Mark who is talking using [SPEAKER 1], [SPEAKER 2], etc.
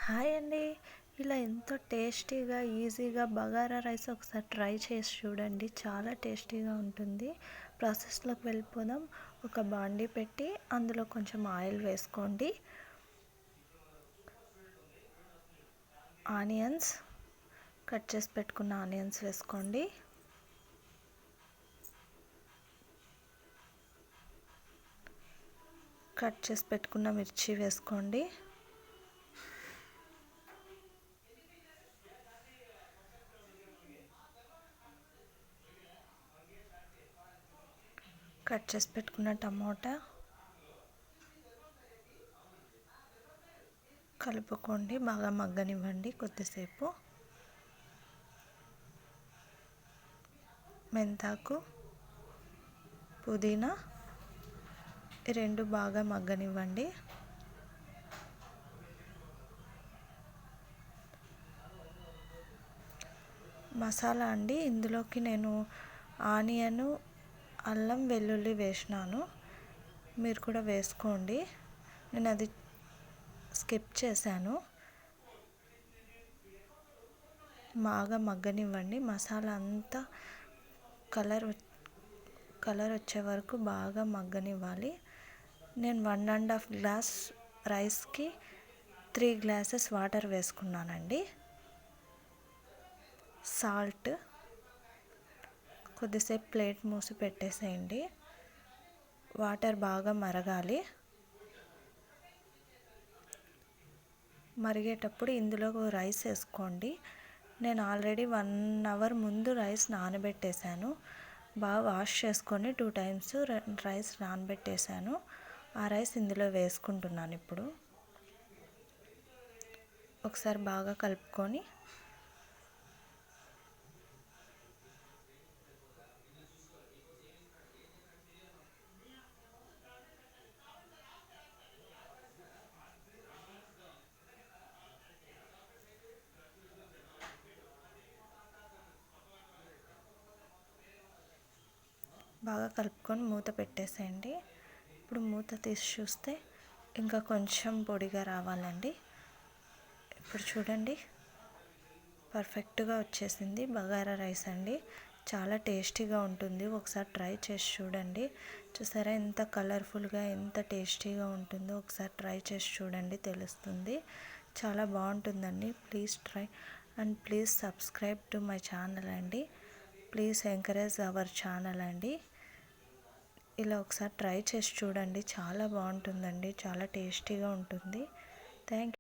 [SPEAKER 1] Hi అండి. ఇలా ఎంతో టేస్టీగా ఈజీగా బగారా రైస్ ఒకసారి ట్రై చేసి చూడండి. చాలా టేస్టీగా ఉంటుంది. ప్రాసెస్లోకి వెళ్ళిపోదాం. ఒక బాండీ పెట్టి అందులో కొంచెం ఆయిల్ వేసుకోండి. ఆనియన్స్ కట్ చేసి పెట్టుకున్న ఆనియన్స్ వేసుకోండి. కట్ చేసి పెట్టుకున్న మిర్చి వేసుకోండి. కట్ చేసి పెట్టుకున్న టమోటా కలుపుకోండి. బాగా మగ్గనివ్వండి కొద్దిసేపు. మెంతాకు, పుదీనా ఈ రెండు బాగా మగ్గనివ్వండి. మసాలా అండి, ఇందులోకి నేను ఆనియను, అల్లం వెల్లుల్లి వేసినాను. మీరు కూడా వేసుకోండి. నేను అది స్కిప్ చేశాను. బాగా మగ్గనివ్వండి. మసాలా అంతా కలర్ వచ్చే వరకు బాగా మగ్గనివ్వాలి. నేను 1.5 గ్లాస్ రైస్కి 3 గ్లాసెస్ వాటర్ వేసుకున్నానండి. సాల్ట్ కొద్దిసేపు ప్లేట్ మూసి పెట్టేసేయండి. వాటర్ బాగా మరగాలి. మరిగేటప్పుడు ఇందులో రైస్ వేసుకోండి. నేను ఆల్రెడీ 1 అవర్ ముందు రైస్ నానబెట్టేశాను. బాగా వాష్ చేసుకొని 2 టైమ్స్ రైస్ నానబెట్టేశాను. ఆ రైస్ ఇందులో వేసుకుంటున్నాను. ఇప్పుడు ఒకసారి బాగా కలుపుకొని మూత పెట్టేసేయండి. ఇప్పుడు మూత తీసి చూస్తే ఇంకా కొంచెం పొడిగా రావాలండి. ఇప్పుడు చూడండి, పర్ఫెక్ట్గా వచ్చేసింది. బగారా రైస్ అండి, చాలా టేస్టీగా ఉంటుంది. ఒకసారి ట్రై చేసి చూడండి. చూసారా ఎంత కలర్ఫుల్గా ఎంత టేస్టీగా ఉంటుందో. ఒకసారి ట్రై చేసి చూడండి, తెలుస్తుంది. చాలా బాగుంటుందండి. Please try and please subscribe to my channel అండి. ప్లీజ్ ఎంకరేజ్ అవర్ ఛానల్ అండి. ఇలా ఒకసారి ట్రై చేసి చూడండి, చాలా బాగుంటుందండి. చాలా టేస్టీగా ఉంటుంది. Thank you.